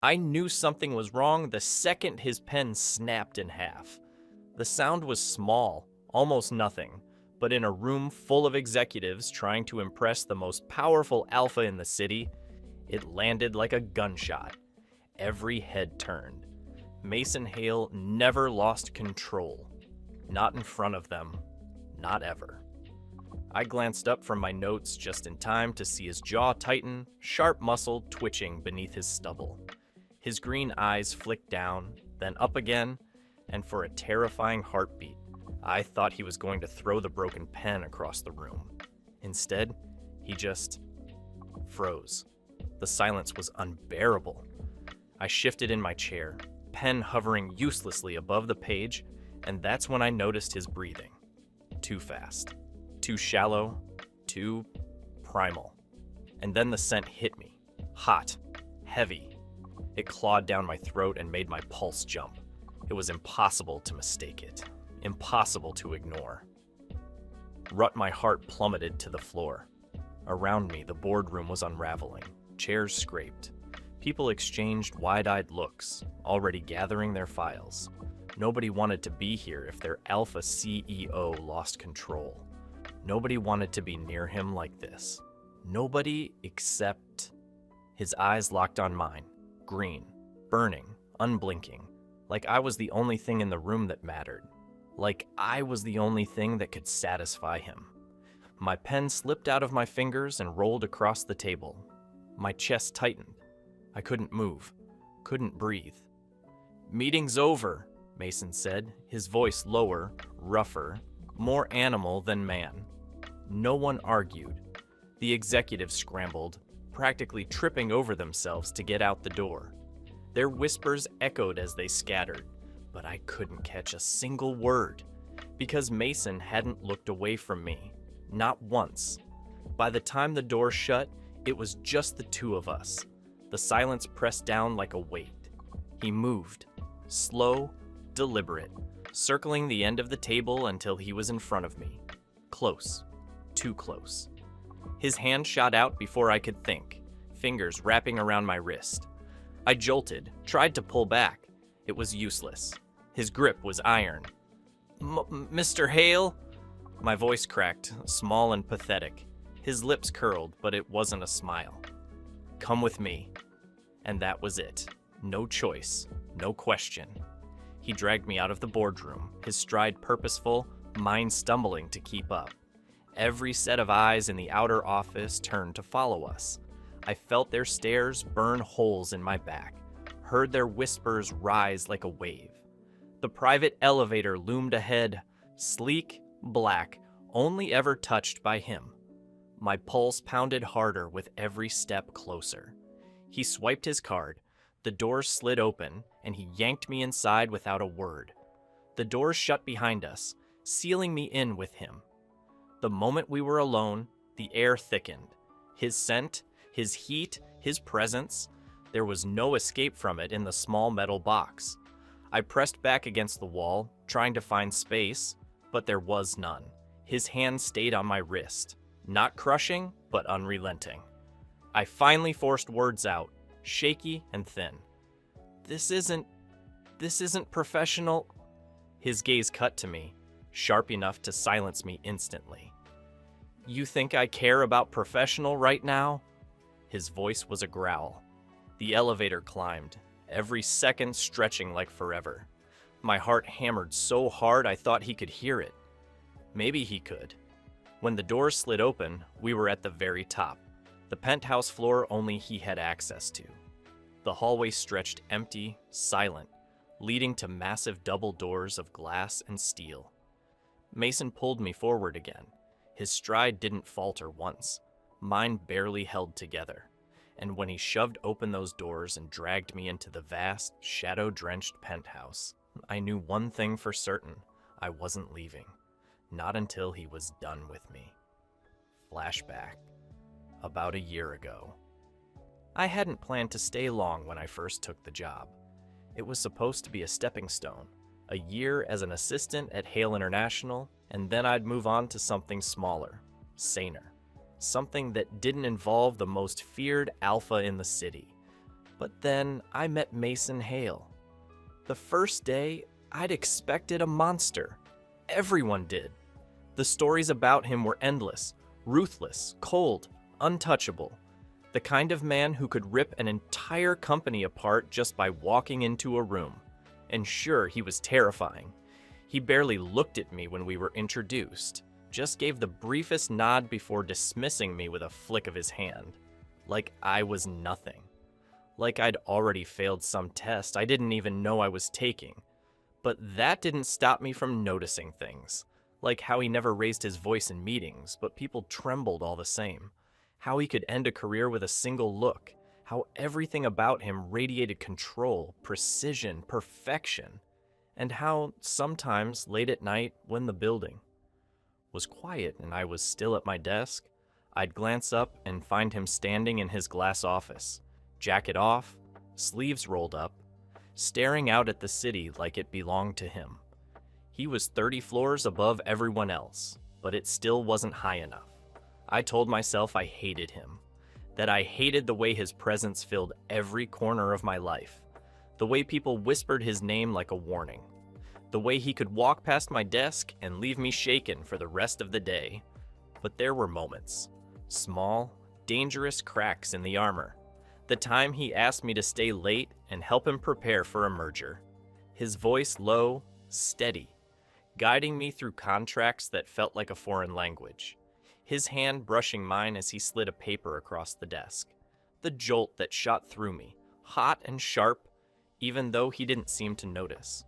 I knew something was wrong the second his pen snapped in half. The sound was small, almost nothing, but in a room full of executives trying to impress the most powerful alpha in the city, it landed like a gunshot. Every head turned. Mason Hale never lost control. Not in front of them. Not ever. I glanced up from my notes just in time to see his jaw tighten, sharp muscle twitching beneath his stubble. His green eyes flicked down, then up again, and for a terrifying heartbeat, I thought he was going to throw the broken pen across the room. Instead, he just froze. The silence was unbearable. I shifted in my chair, pen hovering uselessly above the page, and that's when I noticed his breathing. Too fast, too shallow, too primal. And then the scent hit me, hot, heavy. It clawed down my throat and made my pulse jump. It was impossible to mistake it, impossible to ignore. My heart plummeted to the floor. Around me, the boardroom was unraveling. Chairs scraped. People exchanged wide-eyed looks, already gathering their files. Nobody wanted to be here if their alpha CEO lost control. Nobody wanted to be near him like this. Nobody except... His eyes locked on mine, green, burning, unblinking, like I was the only thing in the room that mattered. Like I was the only thing that could satisfy him. My pen slipped out of my fingers and rolled across the table. My chest tightened. I couldn't move, couldn't breathe. "Meeting's over," Mason said, his voice lower, rougher, more animal than man. No one argued. The executives scrambled, practically tripping over themselves to get out the door. Their whispers echoed as they scattered, but I couldn't catch a single word, because Mason hadn't looked away from me, not once. By the time the door shut, it was just the two of us. The silence pressed down like a weight. He moved, slow, deliberate, circling the end of the table until he was in front of me. Close, too close. His hand shot out before I could think, fingers wrapping around my wrist. I jolted, tried to pull back. It was useless. His grip was iron. "Mr. Hale?" My voice cracked, small and pathetic. His lips curled, but it wasn't a smile. "Come with me." And that was it. No choice, no question. He dragged me out of the boardroom, his stride purposeful, mine stumbling to keep up. Every set of eyes in the outer office turned to follow us. I felt their stares burn holes in my back, heard their whispers rise like a wave. The private elevator loomed ahead, sleek, black, only ever touched by him. My pulse pounded harder with every step closer. He swiped his card, the doors slid open, and he yanked me inside without a word. The doors shut behind us, sealing me in with him. The moment we were alone, the air thickened. His scent, his heat, his presence, there was no escape from it in the small metal box. I pressed back against the wall, trying to find space, but there was none. His hand stayed on my wrist, not crushing, but unrelenting. I finally forced words out, shaky and thin. This isn't professional." His gaze cut to me, sharp enough to silence me instantly. "You think I care about professional right now?" His voice was a growl. The elevator climbed, every second stretching like forever. My heart hammered so hard I thought he could hear it. Maybe he could. When the doors slid open, we were at the very top. The penthouse floor only he had access to. The hallway stretched empty, silent, leading to massive double doors of glass and steel. Mason pulled me forward again. His stride didn't falter once. Mine barely held together. And when he shoved open those doors and dragged me into the vast, shadow-drenched penthouse, I knew one thing for certain. I wasn't leaving. Not until he was done with me. Flashback. About a year ago. I hadn't planned to stay long when I first took the job. It was supposed to be a stepping stone, a year as an assistant at Hale International, and then I'd move on to something smaller, saner, something that didn't involve the most feared alpha in the city. But then I met Mason Hale. The first day, I'd expected a monster. Everyone did. The stories about him were endless, ruthless, cold, untouchable. The kind of man who could rip an entire company apart just by walking into a room. And sure, he was terrifying. He barely looked at me when we were introduced, just gave the briefest nod before dismissing me with a flick of his hand. Like I was nothing. Like I'd already failed some test I didn't even know I was taking. But that didn't stop me from noticing things. Like how he never raised his voice in meetings, but people trembled all the same. How he could end a career with a single look. How everything about him radiated control, precision, perfection. And how sometimes late at night when the building was quiet and I was still at my desk, I'd glance up and find him standing in his glass office, jacket off, sleeves rolled up, staring out at the city like it belonged to him. He was 30 floors above everyone else, but it still wasn't high enough. I told myself I hated him, that I hated the way his presence filled every corner of my life, the way people whispered his name like a warning, the way he could walk past my desk and leave me shaken for the rest of the day. But there were moments, small, dangerous cracks in the armor. The time he asked me to stay late and help him prepare for a merger. His voice low, steady, guiding me through contracts that felt like a foreign language. His hand brushing mine as he slid a paper across the desk. The jolt that shot through me, hot and sharp, even though he didn't seem to notice.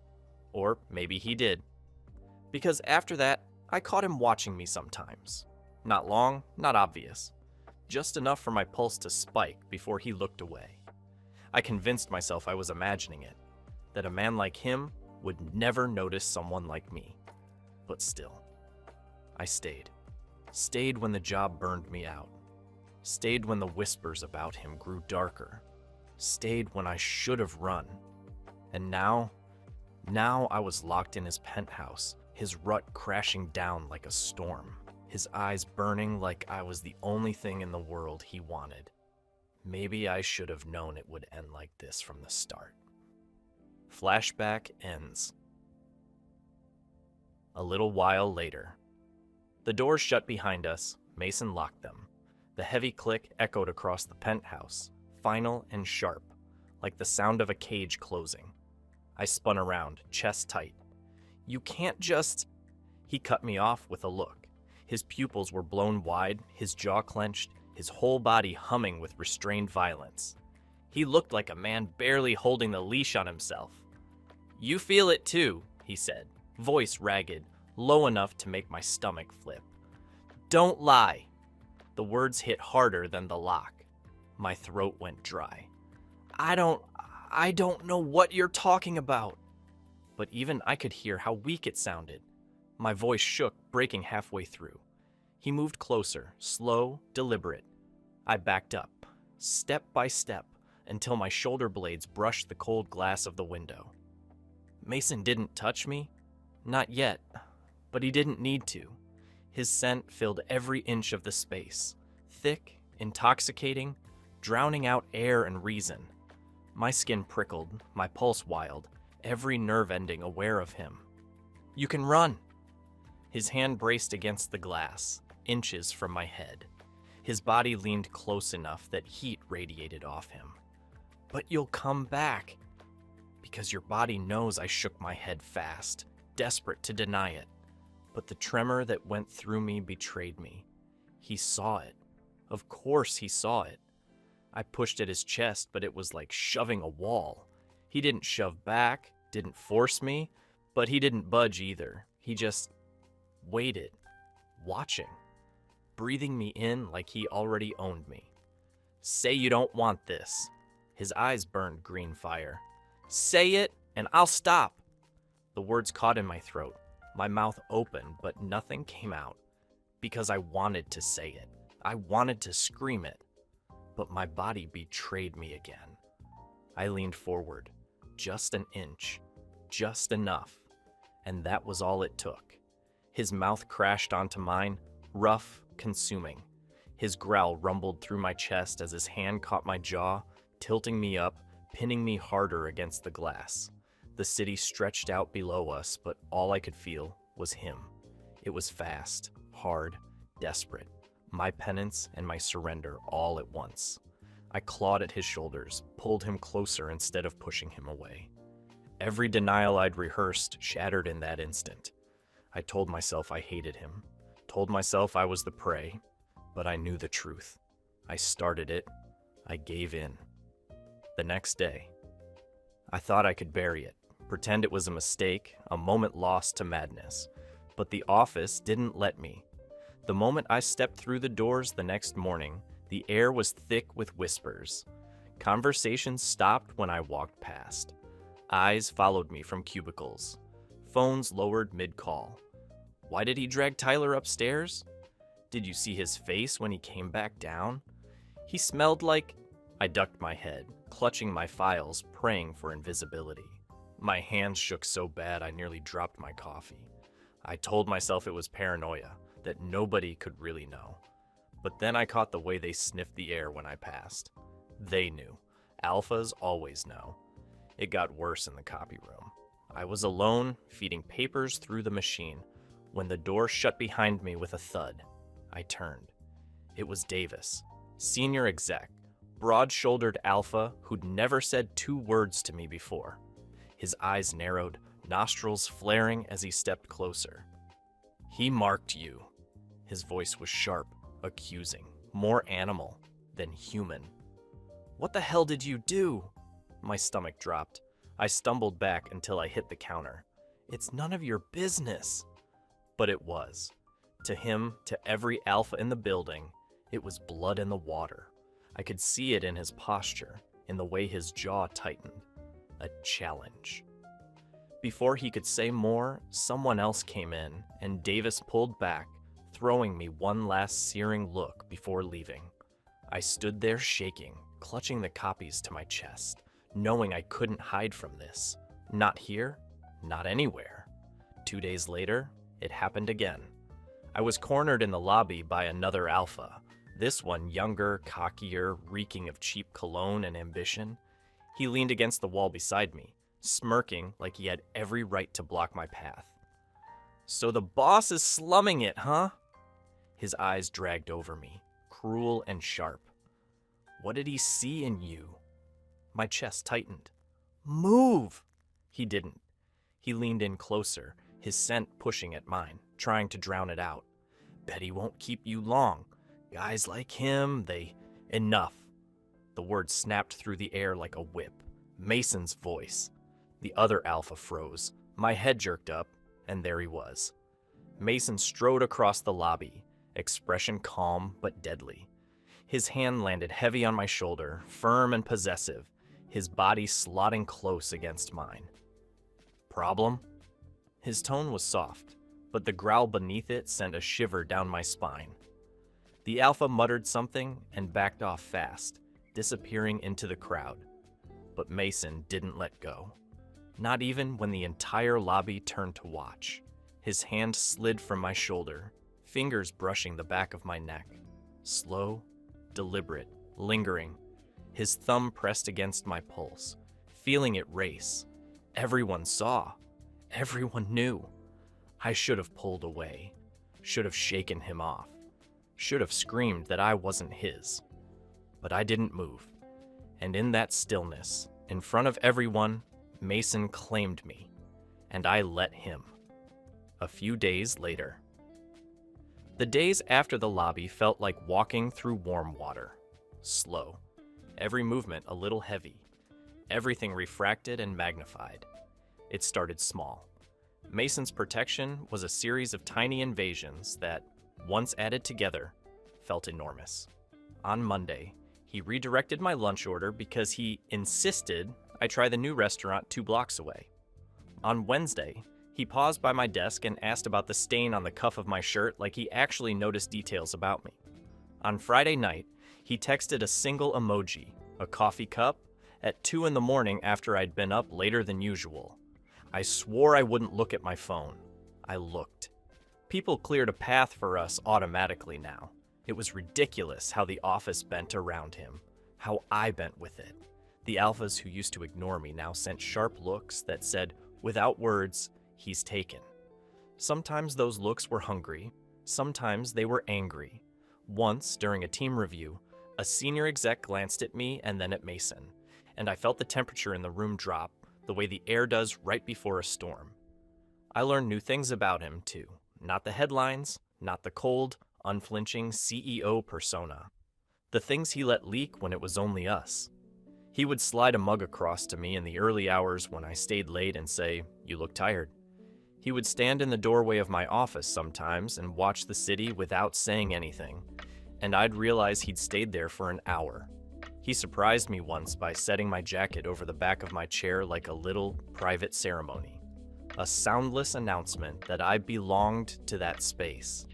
Or maybe he did. Because after that, I caught him watching me sometimes. Not long, not obvious. Just enough for my pulse to spike before he looked away. I convinced myself I was imagining it, that a man like him would never notice someone like me. But still, I stayed. Stayed when the job burned me out. Stayed when the whispers about him grew darker. Stayed when I should have run. And now I was locked in his penthouse, his rut crashing down like a storm. His eyes burning like I was the only thing in the world he wanted. Maybe I should have known it would end like this from the start. Flashback ends. A little while later. The doors shut behind us. Mason locked them. The heavy click echoed across the penthouse, final and sharp, like the sound of a cage closing. I spun around, chest tight. You can't just... He cut me off with a look. His pupils were blown wide, his jaw clenched, his whole body humming with restrained violence. He looked like a man barely holding the leash on himself. You feel it too, he said, voice ragged, low enough to make my stomach flip. Don't lie. The words hit harder than the lock. My throat went dry. I don't know what you're talking about. But even I could hear how weak it sounded. My voice shook, breaking halfway through. He moved closer, slow, deliberate. I backed up, step by step, until my shoulder blades brushed the cold glass of the window. Mason didn't touch me. Not yet. But he didn't need to. His scent filled every inch of the space. Thick, intoxicating, drowning out air and reason. My skin prickled, my pulse wild, every nerve ending aware of him. You can run. His hand braced against the glass, inches from my head. His body leaned close enough that heat radiated off him. But you'll come back. Because your body knows. I shook my head fast, desperate to deny it. But the tremor that went through me betrayed me. He saw it. Of course he saw it. I pushed at his chest, but it was like shoving a wall. He didn't shove back, didn't force me, but he didn't budge either. He just waited, watching, breathing me in like he already owned me. Say you don't want this. His eyes burned green fire. Say it, and I'll stop. The words caught in my throat. My mouth opened, but nothing came out. Because I wanted to say it. I wanted to scream it. But my body betrayed me again. I leaned forward, just an inch, just enough. And that was all it took. His mouth crashed onto mine, rough, consuming. His growl rumbled through my chest as his hand caught my jaw, tilting me up, pinning me harder against the glass. The city stretched out below us, but all I could feel was him. It was fast, hard, desperate. My penance and my surrender all at once. I clawed at his shoulders, pulled him closer instead of pushing him away. Every denial I'd rehearsed shattered in that instant. I told myself I hated him, told myself I was the prey, but I knew the truth. I started it. I gave in. The next day, I thought I could bury it, pretend it was a mistake, a moment lost to madness. But the office didn't let me. The moment I stepped through the doors the next morning, the air was thick with whispers. Conversations stopped when I walked past. Eyes followed me from cubicles. Phones lowered mid-call. Why did he drag Tyler upstairs? Did you see his face when he came back down? He smelled like... I ducked my head, clutching my files, praying for invisibility. My hands shook so bad I nearly dropped my coffee. I told myself it was paranoia, that nobody could really know. But then I caught the way they sniffed the air when I passed. They knew. Alphas always know. It got worse in the copy room. I was alone, feeding papers through the machine, when the door shut behind me with a thud. I turned. It was Davis, senior exec, broad-shouldered alpha who'd never said 2 words to me before. His eyes narrowed, nostrils flaring as he stepped closer. He marked you. His voice was sharp, accusing, more animal than human. What the hell did you do? My stomach dropped. I stumbled back until I hit the counter. It's none of your business. But it was. To him, to every alpha in the building, it was blood in the water. I could see it in his posture, in the way his jaw tightened. A challenge. Before he could say more, someone else came in, and Davis pulled back, throwing me one last searing look before leaving. I stood there shaking, clutching the copies to my chest, knowing I couldn't hide from this. Not here, not anywhere. 2 days later, it happened again. I was cornered in the lobby by another alpha, this one younger, cockier, reeking of cheap cologne and ambition. He leaned against the wall beside me, smirking like he had every right to block my path. So the boss is slumming it, huh? His eyes dragged over me, cruel and sharp. What did he see in you? My chest tightened. Move! He didn't. He leaned in closer, his scent pushing at mine, trying to drown it out. Bet he won't keep you long. Guys like him, they... Enough. The words snapped through the air like a whip. Mason's voice. The other alpha froze. My head jerked up, and there he was. Mason strode across the lobby, expression calm but deadly. His hand landed heavy on my shoulder, firm and possessive, his body slotting close against mine. Problem? His tone was soft, but the growl beneath it sent a shiver down my spine. The alpha muttered something and backed off fast, disappearing into the crowd. But Mason didn't let go. Not even when the entire lobby turned to watch. His hand slid from my shoulder, fingers brushing the back of my neck. Slow, deliberate, lingering. His thumb pressed against my pulse, feeling it race. Everyone saw. Everyone knew. I should have pulled away. Should have shaken him off. Should have screamed that I wasn't his. But I didn't move. And in that stillness, in front of everyone, Mason claimed me. And I let him. A few days later. The days after the lobby felt like walking through warm water. Slow. Every movement a little heavy. Everything refracted and magnified. It started small. Mason's protection was a series of tiny invasions that, once added together, felt enormous. On Monday, he redirected my lunch order because he insisted I try the new restaurant 2 blocks away. On Wednesday, he paused by my desk and asked about the stain on the cuff of my shirt like he actually noticed details about me. On Friday night, he texted a single emoji, a coffee cup, at 2 in the morning after I'd been up later than usual. I swore I wouldn't look at my phone. I looked. People cleared a path for us automatically now. It was ridiculous how the office bent around him, how I bent with it. The alphas who used to ignore me now sent sharp looks that said, without words, he's taken. Sometimes those looks were hungry, sometimes they were angry. Once, during a team review, a senior exec glanced at me and then at Mason, and I felt the temperature in the room drop, the way the air does right before a storm. I learned new things about him, too. Not the headlines, not the cold, unflinching CEO persona. The things he let leak when it was only us. He would slide a mug across to me in the early hours when I stayed late and say, "You look tired." He would stand in the doorway of my office sometimes and watch the city without saying anything, and I'd realize he'd stayed there for an hour. He surprised me once by setting my jacket over the back of my chair like a little private ceremony. A soundless announcement that I belonged to that space.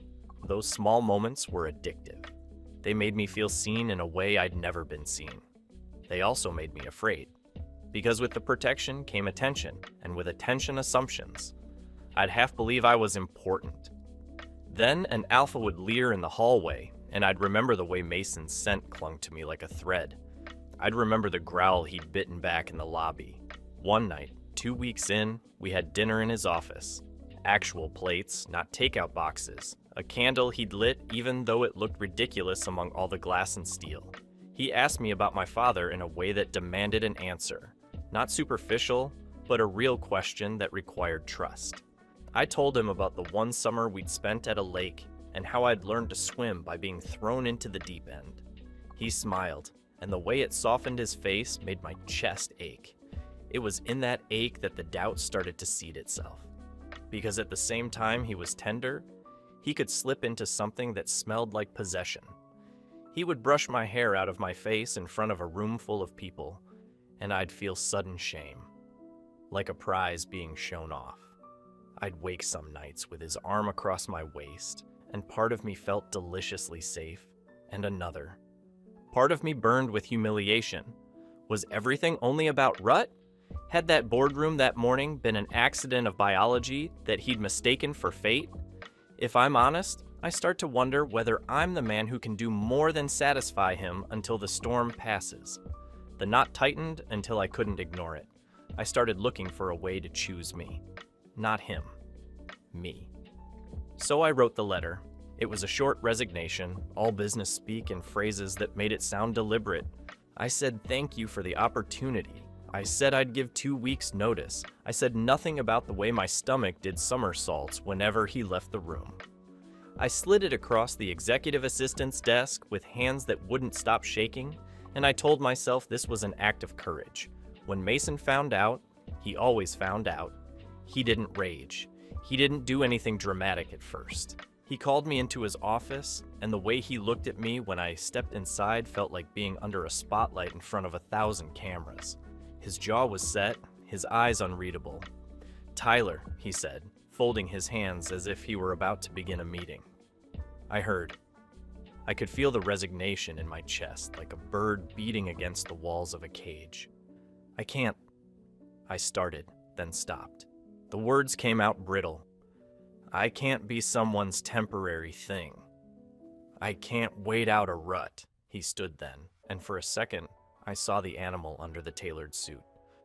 Those small moments were addictive. They made me feel seen in a way I'd never been seen. They also made me afraid. Because with the protection came attention, and with attention, assumptions. I'd half believe I was important. Then an alpha would leer in the hallway, and I'd remember the way Mason's scent clung to me like a thread. I'd remember the growl he'd bitten back in the lobby. One night, 2 weeks in, we had dinner in his office. Actual plates, not takeout boxes. A candle he'd lit even though it looked ridiculous among all the glass and steel. He asked me about my father in a way that demanded an answer. Not superficial, but a real question that required trust. I told him about the one summer we'd spent at a lake and how I'd learned to swim by being thrown into the deep end. He smiled, and the way it softened his face made my chest ache. It was in that ache that the doubt started to seed itself. Because at the same time he was tender, he could slip into something that smelled like possession. He would brush my hair out of my face in front of a room full of people, and I'd feel sudden shame, like a prize being shown off. I'd wake some nights with his arm across my waist, and part of me felt deliciously safe, and another. Part of me burned with humiliation. Was everything only about Rut? Had that boardroom that morning been an accident of biology that he'd mistaken for fate? If I'm honest, I start to wonder whether I'm the man who can do more than satisfy him until the storm passes. The knot tightened until I couldn't ignore it. I started looking for a way to choose me. Not him. Me. So I wrote the letter. It was a short resignation, all business speak and phrases that made it sound deliberate. I said thank you for the opportunity. I said I'd give 2 weeks' notice. I said nothing about the way my stomach did somersaults whenever he left the room. I slid it across the executive assistant's desk with hands that wouldn't stop shaking, and I told myself this was an act of courage. When Mason found out, he always found out, he didn't rage. He didn't do anything dramatic at first. He called me into his office, and the way he looked at me when I stepped inside felt like being under a spotlight in front of 1,000 cameras. His jaw was set, his eyes unreadable. "Tyler," he said, folding his hands as if he were about to begin a meeting. I heard. I could feel the resignation in my chest, like a bird beating against the walls of a cage. "I can't." I started, then stopped. The words came out brittle. "I can't be someone's temporary thing. I can't wait out a rut." He stood then, and for a second, I saw the animal under the tailored suit.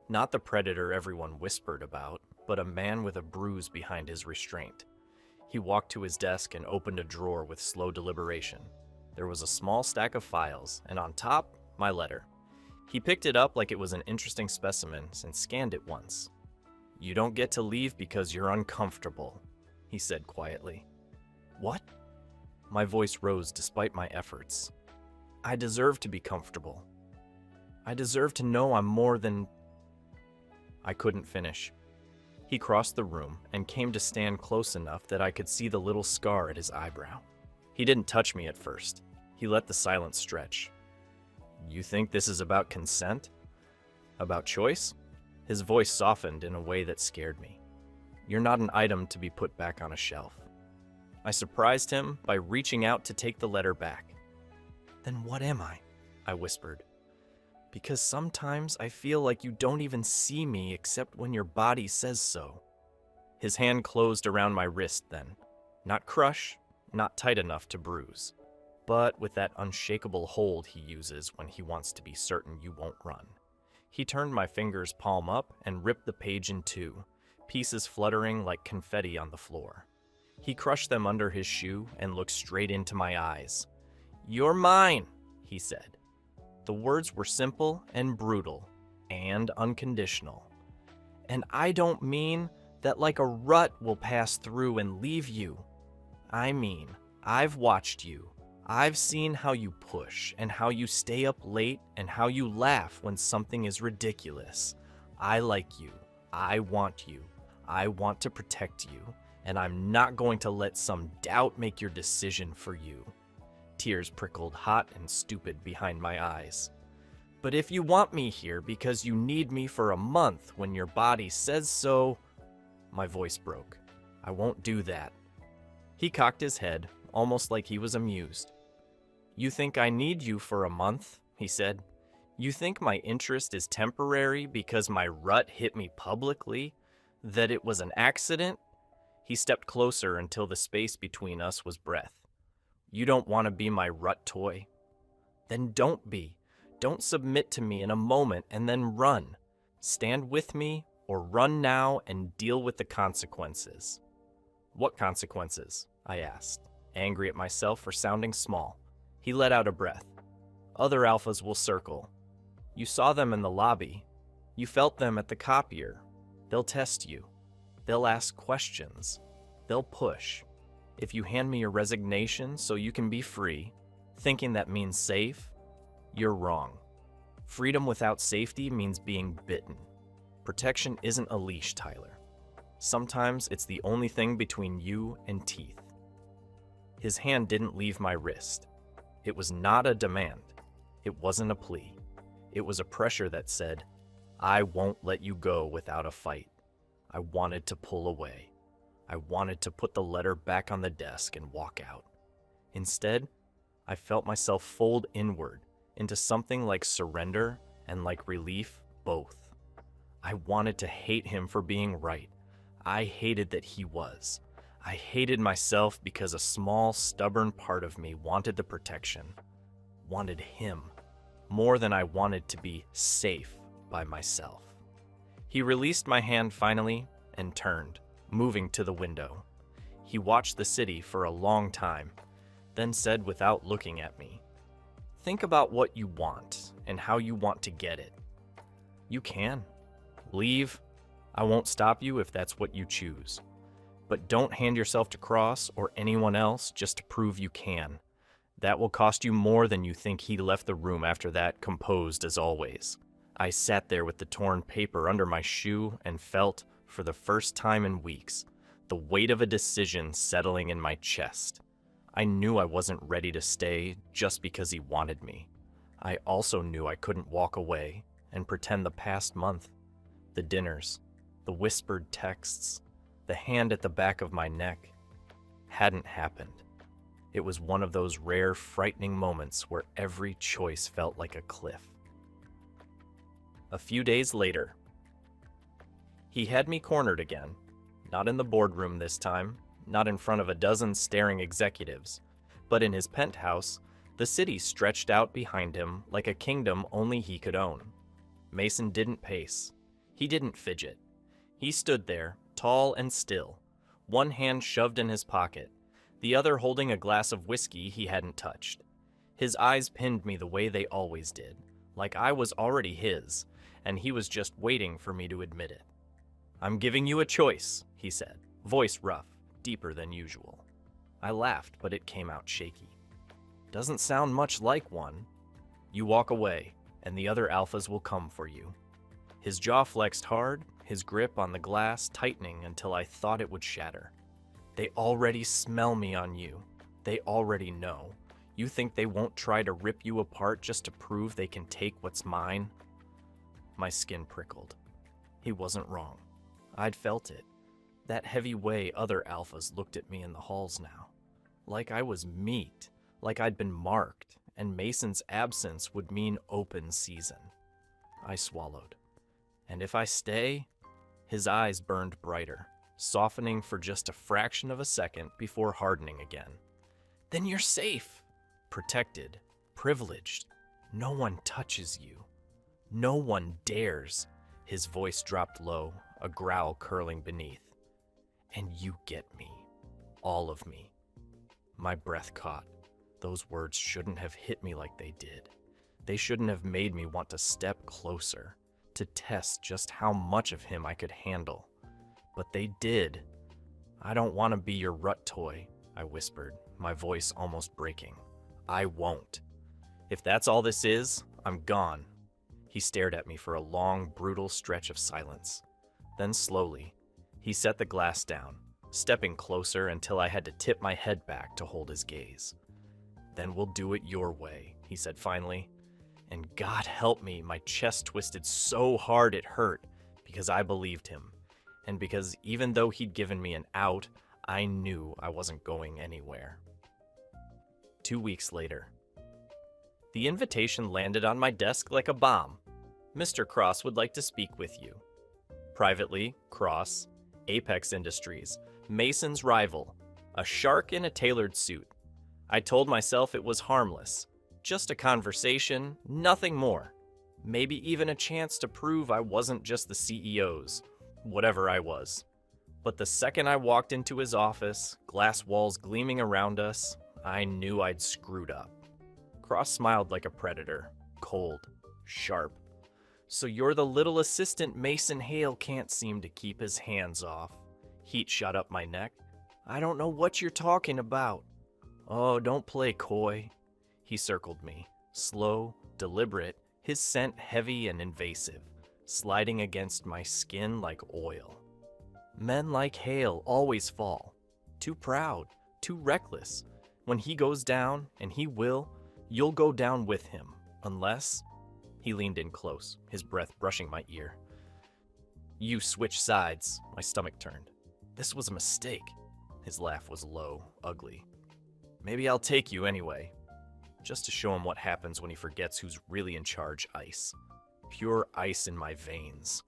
Not the predator everyone whispered about, but a man with a bruise behind his restraint. He walked to his desk and opened a drawer with slow deliberation. There was a small stack of files, and on top, my letter. He picked it up like it was an interesting specimen and scanned it once. "You don't get to leave because you're uncomfortable," he said quietly. "What?" My voice rose despite my efforts. "I deserve to be comfortable. I deserve to know I'm more than..." I couldn't finish. He crossed the room and came to stand close enough that I could see the little scar at his eyebrow. He didn't touch me at first. He let the silence stretch. "You think this is about consent? About choice?" His voice softened in a way that scared me. "You're not an item to be put back on a shelf." I surprised him by reaching out to take the letter back. "Then what am I?" I whispered. "Because sometimes I feel like you don't even see me except when your body says so." His hand closed around my wrist then. Not crush, not tight enough to bruise, but with that unshakable hold he uses when he wants to be certain you won't run. He turned my fingers palm up and ripped the page in two, pieces fluttering like confetti on the floor. He crushed them under his shoe and looked straight into my eyes. "You're mine," he said. The words were simple and brutal and unconditional. And I don't mean that like a rut will pass through and leave you. I mean, I've watched you. I've seen how you push and how you stay up late and how you laugh when something is ridiculous. I like you. I want you. I want to protect you. And I'm not going to let some doubt make your decision for you. Tears prickled hot and stupid behind my eyes. But if you want me here because you need me for a month when your body says so... My voice broke. I won't do that. He cocked his head, almost like he was amused. "You think I need you for a month?" he said. "You think my interest is temporary because my rut hit me publicly? That it was an accident?" He stepped closer until the space between us was breath. "You don't want to be my rut toy? Then don't be. Don't submit to me in a moment and then run. Stand with me or run now and deal with the consequences." "What consequences?" I asked, angry at myself for sounding small. He let out a breath. "Other alphas will circle. You saw them in the lobby. You felt them at the copier. They'll test you. They'll ask questions. They'll push. If you hand me your resignation so you can be free, thinking that means safe, you're wrong. Freedom without safety means being bitten. Protection isn't a leash, Tyler. Sometimes it's the only thing between you and teeth." His hand didn't leave my wrist. It was not a demand. It wasn't a plea. It was a pressure that said, "I won't let you go without a fight." I wanted to pull away. I wanted to put the letter back on the desk and walk out. Instead, I felt myself fold inward into something like surrender and like relief both. I wanted to hate him for being right. I hated that he was. I hated myself because a small, stubborn part of me wanted the protection, wanted him, more than I wanted to be safe by myself. He released my hand finally and turned, moving to the window. He watched the city for a long time, then said without looking at me, "Think about what you want and how you want to get it. You can. Leave. I won't stop you if that's what you choose. But don't hand yourself to Cross or anyone else just to prove you can. That will cost you more than you think." He left the room after that, composed as always. I sat there with the torn paper under my shoe and felt, for the first time in weeks, the weight of a decision settling in my chest. I knew I wasn't ready to stay just because he wanted me. I also knew I couldn't walk away and pretend the past month, the dinners, the whispered texts, the hand at the back of my neck, hadn't happened. It was one of those rare, frightening moments where every choice felt like a cliff. A few days later, he had me cornered again, not in the boardroom this time, not in front of a dozen staring executives, but in his penthouse, the city stretched out behind him like a kingdom only he could own. Mason didn't pace. He didn't fidget. He stood there, tall and still, one hand shoved in his pocket, the other holding a glass of whiskey he hadn't touched. His eyes pinned me the way they always did, like I was already his, and he was just waiting for me to admit it. "I'm giving you a choice," he said, voice rough, deeper than usual. I laughed, but it came out shaky. "Doesn't sound much like one. You walk away, and the other alphas will come for you." His jaw flexed hard, his grip on the glass tightening until I thought it would shatter. "They already smell me on you. They already know. You think they won't try to rip you apart just to prove they can take what's mine?" My skin prickled. He wasn't wrong. I'd felt it. That heavy way other alphas looked at me in the halls now. Like I was meat, like I'd been marked, and Mason's absence would mean open season. I swallowed. And if I stay? His eyes burned brighter, softening for just a fraction of a second before hardening again. "Then you're safe. Protected. Privileged. No one touches you. No one dares. His voice dropped low, a growl curling beneath. And you get me. All of me. My breath caught. Those words shouldn't have hit me like they did. They shouldn't have made me want to step closer, to test just how much of him I could handle. But they did. I don't want to be your rut toy, I whispered, my voice almost breaking. I won't. If that's all this is, I'm gone. He stared at me for a long, brutal stretch of silence. Then slowly, he set the glass down, stepping closer until I had to tip my head back to hold his gaze. Then we'll do it your way, he said finally. And God help me, my chest twisted so hard it hurt because I believed him. And because even though he'd given me an out, I knew I wasn't going anywhere. 2 weeks later. The invitation landed on my desk like a bomb. Mr. Cross would like to speak with you. Privately, Cross, Apex Industries, Mason's rival, a shark in a tailored suit. I told myself it was harmless. Just a conversation, nothing more. Maybe even a chance to prove I wasn't just the CEO's, whatever I was. But the second I walked into his office, glass walls gleaming around us, I knew I'd screwed up. Cross smiled like a predator, cold, sharp. So you're the little assistant Mason Hale can't seem to keep his hands off. Heat shot up my neck. I don't know what you're talking about. Oh, don't play coy. He circled me, slow, deliberate, his scent heavy and invasive, sliding against my skin like oil. Men like Hale always fall. Too proud, too reckless. When he goes down, and he will, you'll go down with him, unless... He leaned in close, his breath brushing my ear. You switch sides, my stomach turned. This was a mistake. His laugh was low, ugly. Maybe I'll take you anyway. Just to show him what happens when he forgets who's really in charge. Ice. Pure ice in my veins.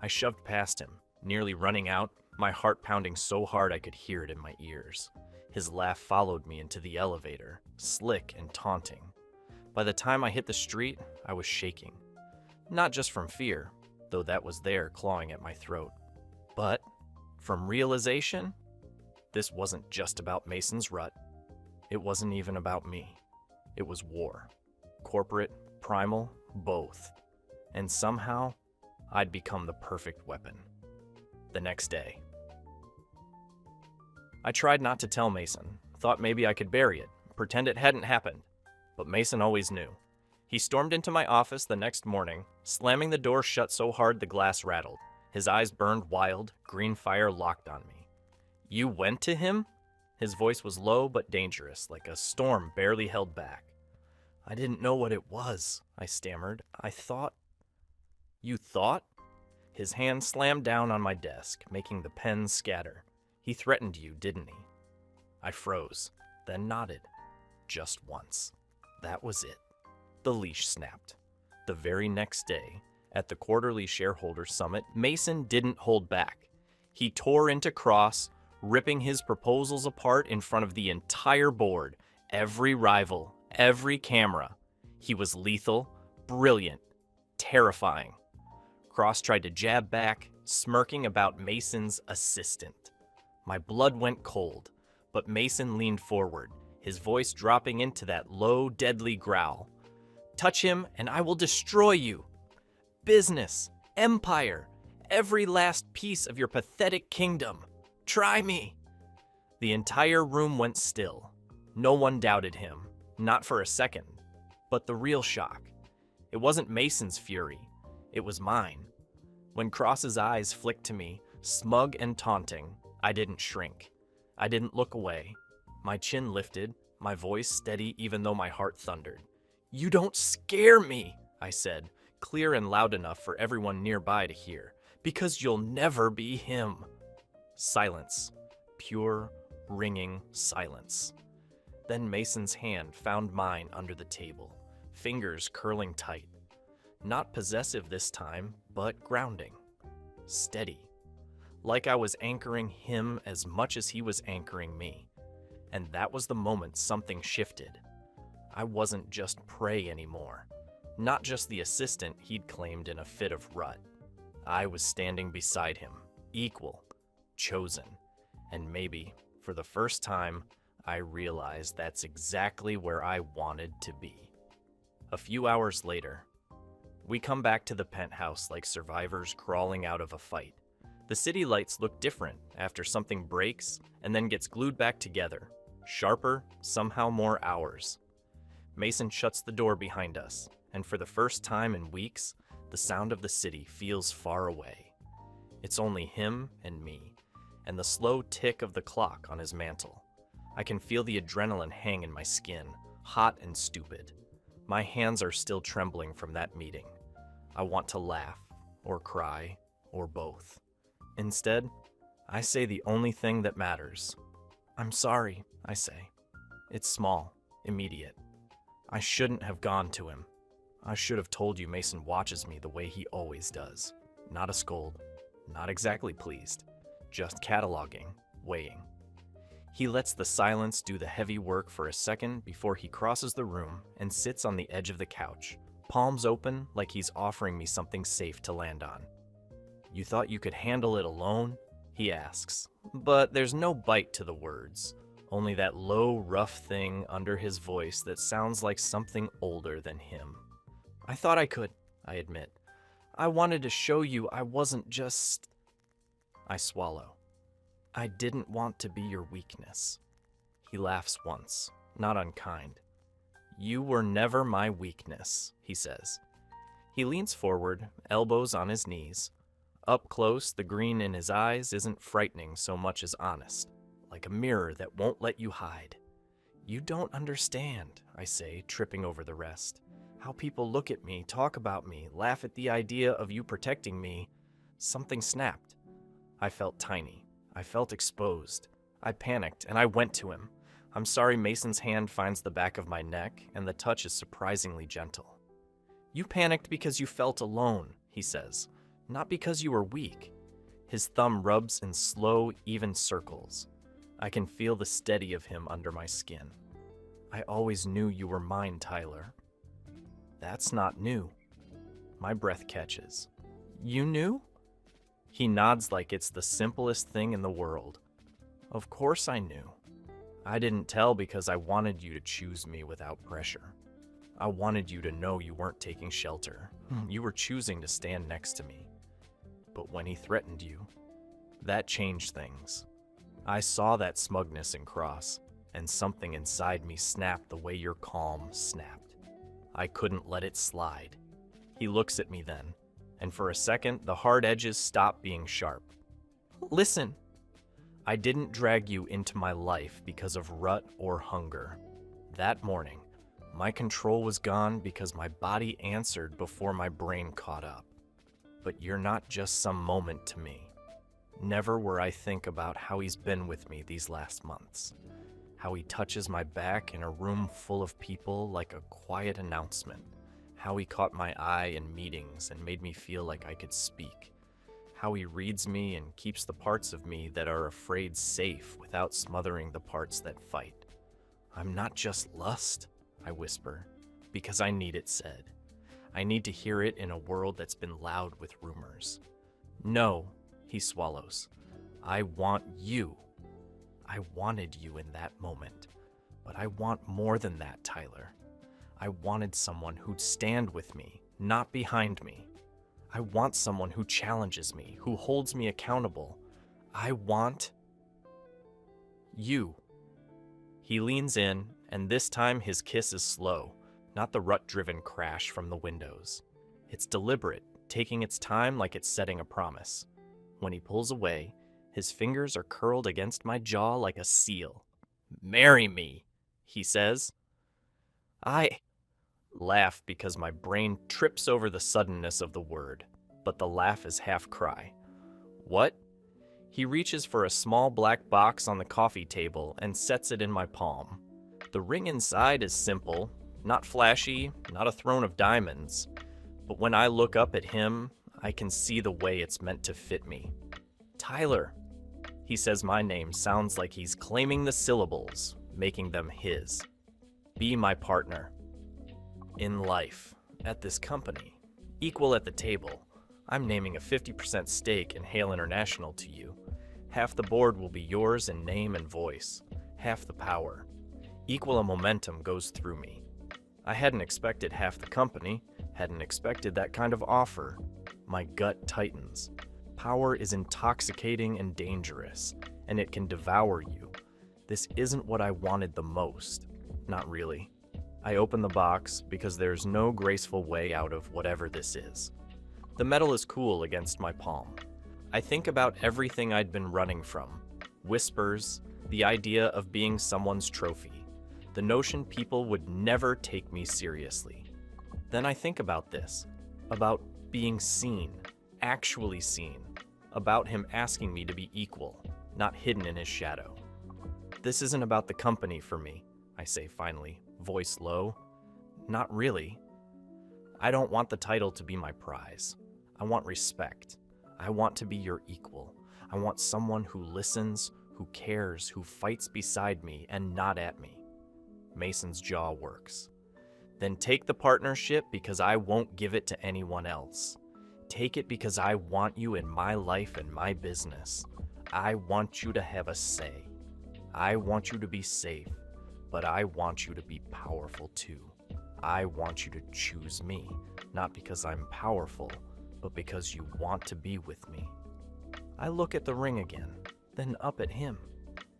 I shoved past him, nearly running out, my heart pounding so hard I could hear it in my ears. His laugh followed me into the elevator, slick and taunting. By the time I hit the street, I was shaking. Not just from fear, though that was there clawing at my throat, but from realization, this wasn't just about Mason's rut. It wasn't even about me. It was war. Corporate, primal, both. And somehow, I'd become the perfect weapon. The next day. I tried not to tell Mason, thought maybe I could bury it, pretend it hadn't happened. But Mason always knew. He stormed into my office the next morning, slamming the door shut so hard the glass rattled. His eyes burned wild, green fire locked on me. You went to him? His voice was low but dangerous, like a storm barely held back. I didn't know what it was, I stammered. I thought... You thought? His hand slammed down on my desk, making the pen scatter. He threatened you, didn't he? I froze, then nodded. Just once. That was it. The leash snapped. The very next day, at the quarterly shareholder summit, Mason didn't hold back. He tore into Cross, ripping his proposals apart in front of the entire board, every rival, every camera. He was lethal, brilliant, terrifying. Cross tried to jab back, smirking about Mason's assistant. My blood went cold, but Mason leaned forward, his voice dropping into that low, deadly growl. Touch him, and I will destroy you. Business, empire, every last piece of your pathetic kingdom. Try me. The entire room went still. No one doubted him, not for a second. But the real shock. It wasn't Mason's fury. It was mine. When Cross's eyes flicked to me, smug and taunting, I didn't shrink. I didn't look away. My chin lifted, my voice steady even though my heart thundered. You don't scare me, I said, clear and loud enough for everyone nearby to hear, because you'll never be him. Silence. Pure, ringing silence. Then Mason's hand found mine under the table, fingers curling tight. Not possessive this time, but grounding. Steady. Like I was anchoring him as much as he was anchoring me. And that was the moment something shifted. I wasn't just prey anymore. Not just the assistant he'd claimed in a fit of rut. I was standing beside him, equal, chosen, and maybe, for the first time, I realized that's exactly where I wanted to be. A few hours later, we come back to the penthouse like survivors crawling out of a fight. The city lights look different after something breaks and then gets glued back together, sharper, somehow more ours. Mason shuts the door behind us, and for the first time in weeks, the sound of the city feels far away. It's only him and me, and the slow tick of the clock on his mantle. I can feel the adrenaline hang in my skin, hot and stupid. My hands are still trembling from that meeting. I want to laugh, or cry, or both. Instead, I say the only thing that matters. I'm sorry, I say. It's small, immediate. I shouldn't have gone to him. I should have told you Mason watches me the way he always does. Not a scold, not exactly pleased, just cataloging, weighing. He lets the silence do the heavy work for a second before he crosses the room and sits on the edge of the couch, palms open like he's offering me something safe to land on. You thought you could handle it alone? He asks, but there's no bite to the words, only that low, rough thing under his voice that sounds like something older than him. I thought I could, I admit. I wanted to show you I wasn't just... I swallow. I didn't want to be your weakness. He laughs once, not unkind. You were never my weakness, he says. He leans forward, elbows on his knees. Up close, the green in his eyes isn't frightening so much as honest, like a mirror that won't let you hide. You don't understand, I say, tripping over the rest. How people look at me, talk about me, laugh at the idea of you protecting me. Something snapped. I felt tiny. I felt exposed. I panicked, and I went to him. I'm sorry Mason's hand finds the back of my neck, and the touch is surprisingly gentle. You panicked because you felt alone, he says, not because you were weak. His thumb rubs in slow, even circles. I can feel the steady of him under my skin. I always knew you were mine, Tyler. That's not new. My breath catches. You knew? He nods like it's the simplest thing in the world. Of course I knew. I didn't tell because I wanted you to choose me without pressure. I wanted you to know you weren't taking shelter. You were choosing to stand next to me. But when he threatened you, that changed things. I saw that smugness in Cross, and something inside me snapped the way your calm snapped. I couldn't let it slide. He looks at me then, and for a second, the hard edges stop being sharp. Listen, I didn't drag you into my life because of rut or hunger. That morning, my control was gone because my body answered before my brain caught up. But you're not just some moment to me. Never where I think about how he's been with me these last months. How he touches my back in a room full of people like a quiet announcement. How he caught my eye in meetings and made me feel like I could speak. How he reads me and keeps the parts of me that are afraid safe without smothering the parts that fight. I'm not just lust, I whisper, because I need it said. I need to hear it in a world that's been loud with rumors. No, he swallows. I want you. I wanted you in that moment, but I want more than that, Tyler. I wanted someone who'd stand with me, not behind me. I want someone who challenges me, who holds me accountable. I want you. He leans in, and this time his kiss is slow, not the rut-driven crash from the windows. It's deliberate, taking its time like it's setting a promise. When he pulls away, his fingers are curled against my jaw like a seal. Marry me, he says. I laugh because my brain trips over the suddenness of the word, but the laugh is half cry. What? He reaches for a small black box on the coffee table and sets it in my palm. The ring inside is simple, not flashy, not a throne of diamonds. But when I look up at him, I can see the way it's meant to fit me. Tyler. He says my name sounds like he's claiming the syllables, making them his. Be my partner. In life, at this company. Equal at the table. I'm naming a 50% stake in Hale International to you. Half the board will be yours in name and voice. Half the power. Equal momentum goes through me. I hadn't expected half the company, hadn't expected that kind of offer. My gut tightens. Power is intoxicating and dangerous, and it can devour you. This isn't what I wanted the most. Not really. I open the box because there's no graceful way out of whatever this is. The metal is cool against my palm. I think about everything I'd been running from. Whispers, the idea of being someone's trophy, the notion people would never take me seriously. Then I think about this, about being seen, actually seen, about him asking me to be equal, not hidden in his shadow. This isn't about the company for me, I say finally, voice low. Not really. I don't want the title to be my prize. I want respect. I want to be your equal. I want someone who listens, who cares, who fights beside me and not at me. Mason's jaw works. Then take the partnership because I won't give it to anyone else. Take it because I want you in my life and my business. I want you to have a say. I want you to be safe, but I want you to be powerful too. I want you to choose me, not because I'm powerful, but because you want to be with me. I look at the ring again, then up at him.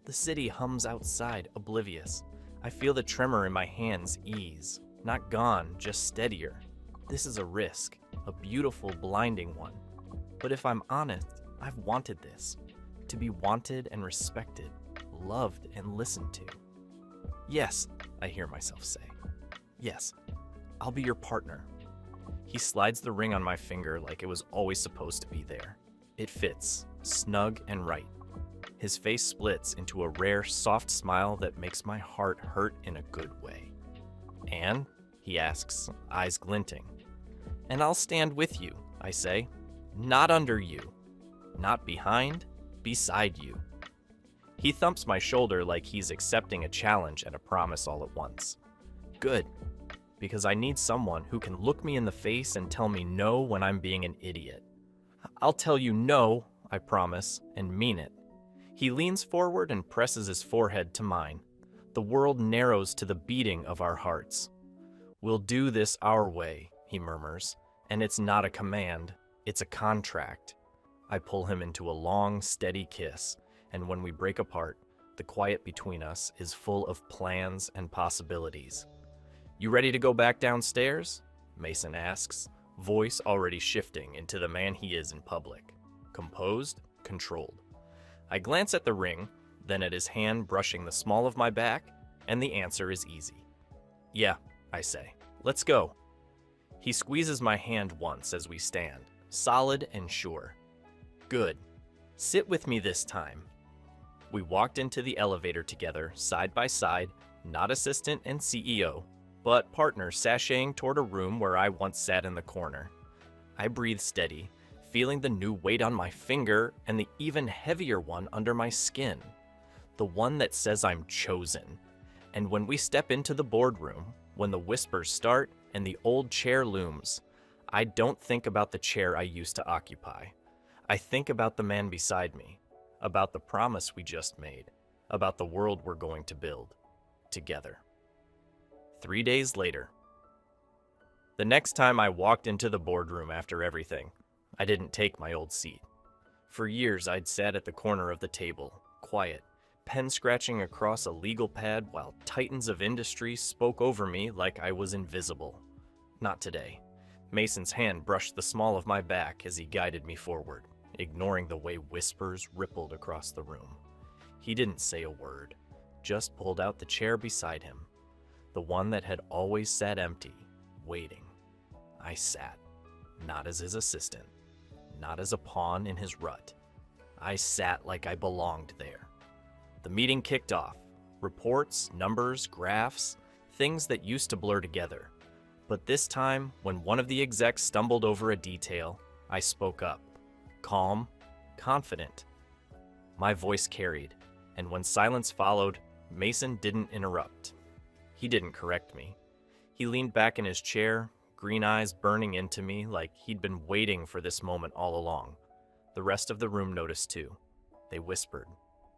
The city hums outside, oblivious. I feel the tremor in my hands ease. Not gone, just steadier. This is a risk, a beautiful, blinding one. But if I'm honest, I've wanted this. To be wanted and respected, loved and listened to. Yes, I hear myself say. Yes, I'll be your partner. He slides the ring on my finger like it was always supposed to be there. It fits, snug and right. His face splits into a rare, soft smile that makes my heart hurt in a good way. And, he asks, eyes glinting. And I'll stand with you, I say. Not under you. Not behind, beside you. He thumps my shoulder like he's accepting a challenge and a promise all at once. Good, because I need someone who can look me in the face and tell me no when I'm being an idiot. I'll tell you no, I promise, and mean it. He leans forward and presses his forehead to mine. The world narrows to the beating of our hearts. We'll do this our way, he murmurs, and it's not a command, it's a contract. I pull him into a long, steady kiss, and when we break apart, the quiet between us is full of plans and possibilities. You ready to go back downstairs? Mason asks, voice already shifting into the man he is in public. Composed, controlled. I glance at the ring, then at his hand brushing the small of my back, and the answer is easy. Yeah, I say. Let's go. He squeezes my hand once as we stand, solid and sure. Good. Sit with me this time. We walked into the elevator together, side by side, not assistant and CEO, but partners sashaying toward a room where I once sat in the corner. I breathe steady, feeling the new weight on my finger and the even heavier one under my skin. The one that says I'm chosen. And when we step into the boardroom, when the whispers start and the old chair looms, I don't think about the chair I used to occupy. I think about the man beside me, about the promise we just made, about the world we're going to build, together. 3 days later. The next time I walked into the boardroom after everything, I didn't take my old seat. For years, I'd sat at the corner of the table, quiet, pen scratching across a legal pad while titans of industry spoke over me like I was invisible. Not today. Mason's hand brushed the small of my back as he guided me forward, ignoring the way whispers rippled across the room. He didn't say a word, just pulled out the chair beside him, the one that had always sat empty, waiting. I sat, not as his assistant, not as a pawn in his rut. I sat like I belonged there. The meeting kicked off. Reports, numbers, graphs, things that used to blur together. But this time, when one of the execs stumbled over a detail, I spoke up. Calm, confident. My voice carried, and when silence followed, Mason didn't interrupt. He didn't correct me. He leaned back in his chair, green eyes burning into me like he'd been waiting for this moment all along. The rest of the room noticed too. They whispered,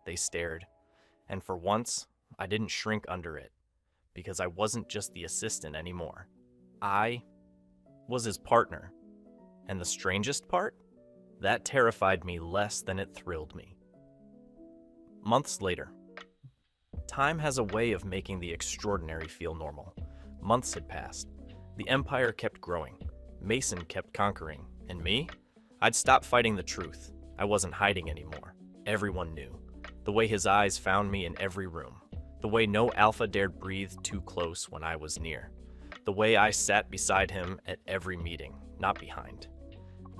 they stared, and for once, I didn't shrink under it, because I wasn't just the assistant anymore. I was his partner. And the strangest part? That terrified me less than it thrilled me. Months later. Time has a way of making the extraordinary feel normal. Months had passed. The empire kept growing. Mason kept conquering. And me? I'd stopped fighting the truth. I wasn't hiding anymore. Everyone knew. The way his eyes found me in every room. The way no alpha dared breathe too close when I was near. The way I sat beside him at every meeting, not behind.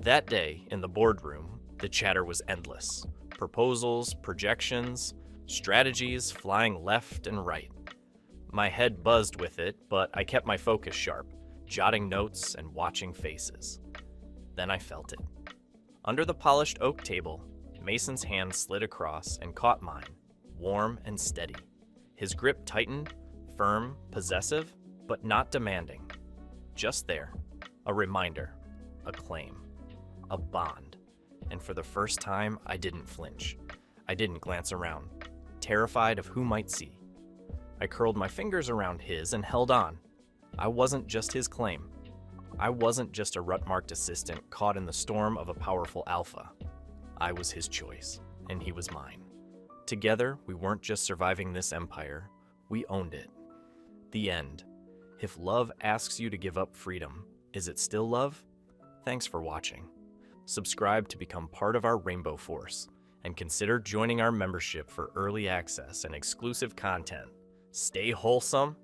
That day, in the boardroom, the chatter was endless. Proposals, projections, strategies flying left and right. My head buzzed with it, but I kept my focus sharp, jotting notes and watching faces. Then I felt it. Under the polished oak table, Mason's hand slid across and caught mine, warm and steady. His grip tightened, firm, possessive, but not demanding. Just there, a reminder, a claim, a bond. And for the first time, I didn't flinch. I didn't glance around, terrified of who might see. I curled my fingers around his and held on. I wasn't just his claim. I wasn't just a rut-marked assistant caught in the storm of a powerful alpha. I was his choice, and he was mine. Together, we weren't just surviving this empire, we owned it. The end. If love asks you to give up freedom, is it still love? Thanks for watching. Subscribe to become part of our Rainbow Force, and consider joining our membership for early access and exclusive content. Stay wholesome